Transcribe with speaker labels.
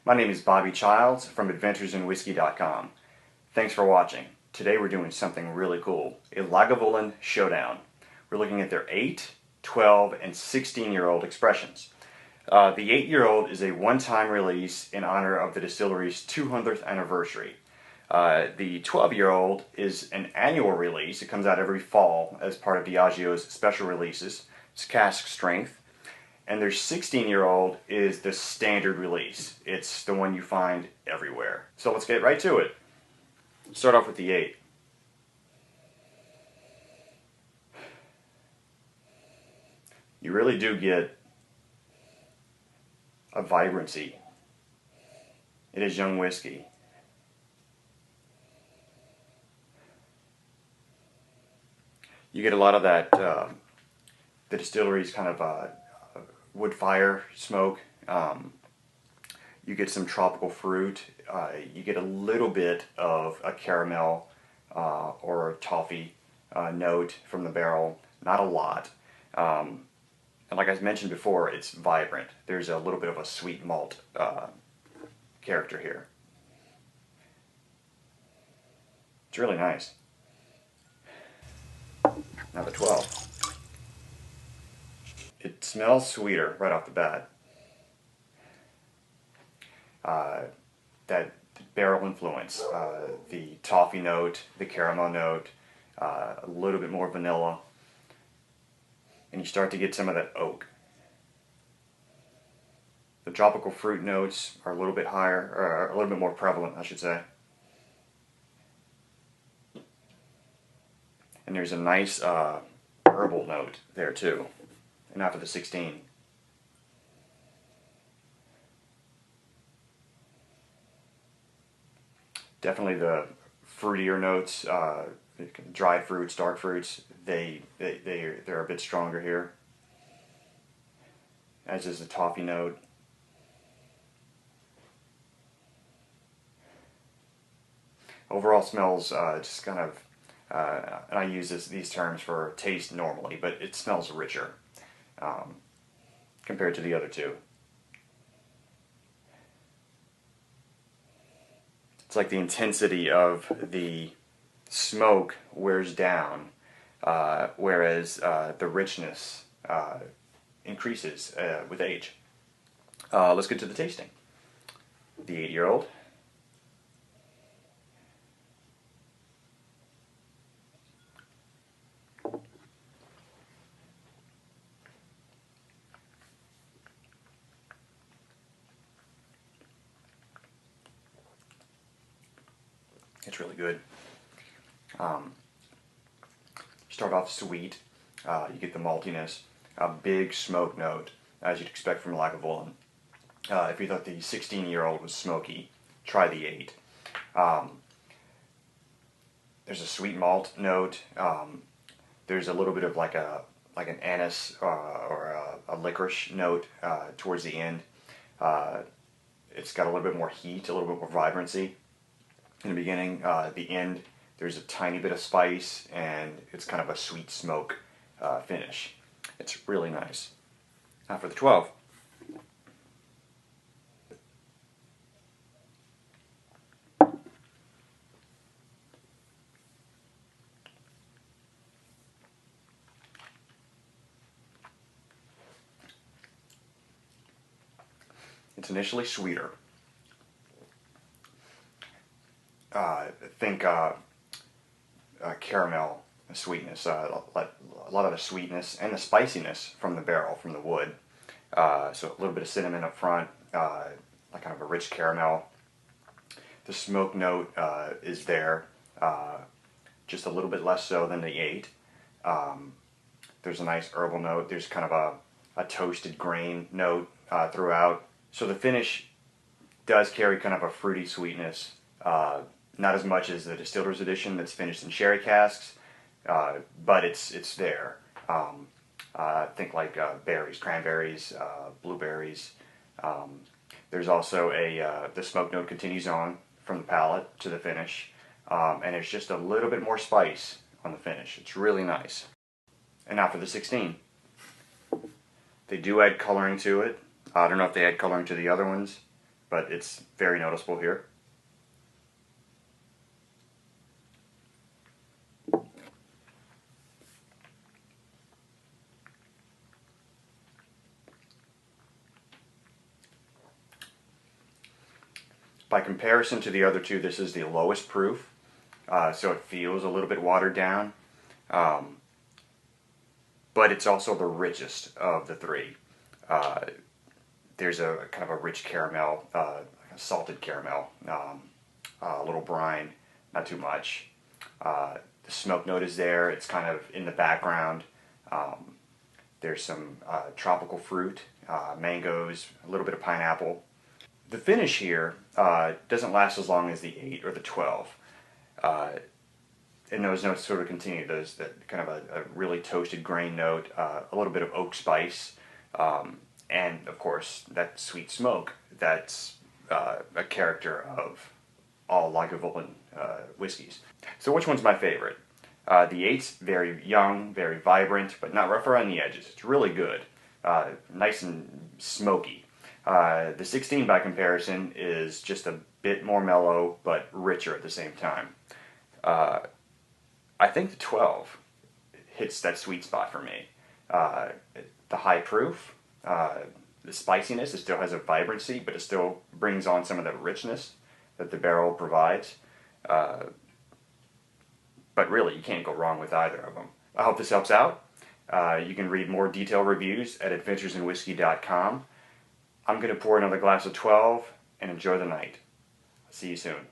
Speaker 1: My name is Bobby Childs from AdventuresInWhiskey.com. Thanks for watching. Today we're doing something really cool, a Lagavulin Showdown. We're looking at their 8, 12, and 16-year-old expressions. The 8-year-old is a one-time release in honor of the distillery's 200th anniversary. The 12-year-old is an annual release. It comes out every fall as part of Diageo's special releases. It's cask strength. And their 16-year-old is the standard release. It's the one you find everywhere. So let's get right to it. Start off with the 8. You really do get a vibrancy. It is young whiskey. You get a lot of that, the distillery's kind of wood fire smoke. You get some tropical fruit. You get a little bit of a caramel or a toffee note from the barrel. Not a lot. And like I mentioned before, it's vibrant. There's a little bit of a sweet malt character here. It's really nice. Now the 12. It smells sweeter right off the bat. That barrel influence, the toffee note, the caramel note, a little bit more vanilla, and you start to get some of that oak. The tropical fruit notes are a little bit higher, or a little bit more prevalent, I should say. And there's a nice herbal note there too. And after the 16. Definitely the fruitier notes, dried fruits, dark fruits, they're a bit stronger here. As is the toffee note. Overall smells just kind of, and I use these terms for taste normally, but it smells richer. Compared to the other two. It's like the intensity of the smoke wears down, whereas the richness increases with age. Let's get to the tasting. The 8-year-old. It's really good. Start off sweet. You get the maltiness, a big smoke note, as you'd expect from Lagavulin. If you thought the 16-year-old was smoky, try the 8. There's a sweet malt note. There's a little bit of like an anise or a licorice note towards the end. It's got a little bit more heat, a little bit more vibrancy. In the beginning, the end, there's a tiny bit of spice, and it's kind of a sweet smoke finish. It's really nice. Now for the 12. It's initially sweeter. Think caramel sweetness, a lot of the sweetness and the spiciness from the barrel, from the wood. So a little bit of cinnamon up front, like kind of a rich caramel. The smoke note is there, just a little bit less so than the 8. There's a nice herbal note. There's kind of a toasted grain note throughout. So the finish does carry kind of a fruity sweetness. Not as much as the Distiller's Edition that's finished in sherry casks, but it's there. Think like berries, cranberries, blueberries. There's also the smoke note continues on from the palate to the finish, and there's just a little bit more spice on the finish. It's really nice. And now for the 16. They do add coloring to it. I don't know if they add coloring to the other ones, but it's very noticeable here. By comparison to the other two, this is the lowest proof, so it feels a little bit watered down, but it's also the richest of the three. There's a kind of a rich caramel, like a salted caramel, a little brine, not too much. The smoke note is there. It's kind of in the background. There's some tropical fruit, mangoes, a little bit of pineapple. The finish here doesn't last as long as the 8 or the 12. And those notes sort of continue. There's that kind of a really toasted grain note, a little bit of oak spice, and of course that sweet smoke that's a character of all Lagavulin whiskeys. So which one's my favorite? The 8's very young, very vibrant, but not rough around the edges. It's really good. Nice and smoky. The 16 by comparison is just a bit more mellow, but richer at the same time. I think the 12 hits that sweet spot for me. The high proof, the spiciness, it still has a vibrancy, but it still brings on some of the richness that the barrel provides. But really, you can't go wrong with either of them. I hope this helps out. You can read more detailed reviews at adventuresinwhiskey.com. I'm going to pour another glass of 12 and enjoy the night. See you soon.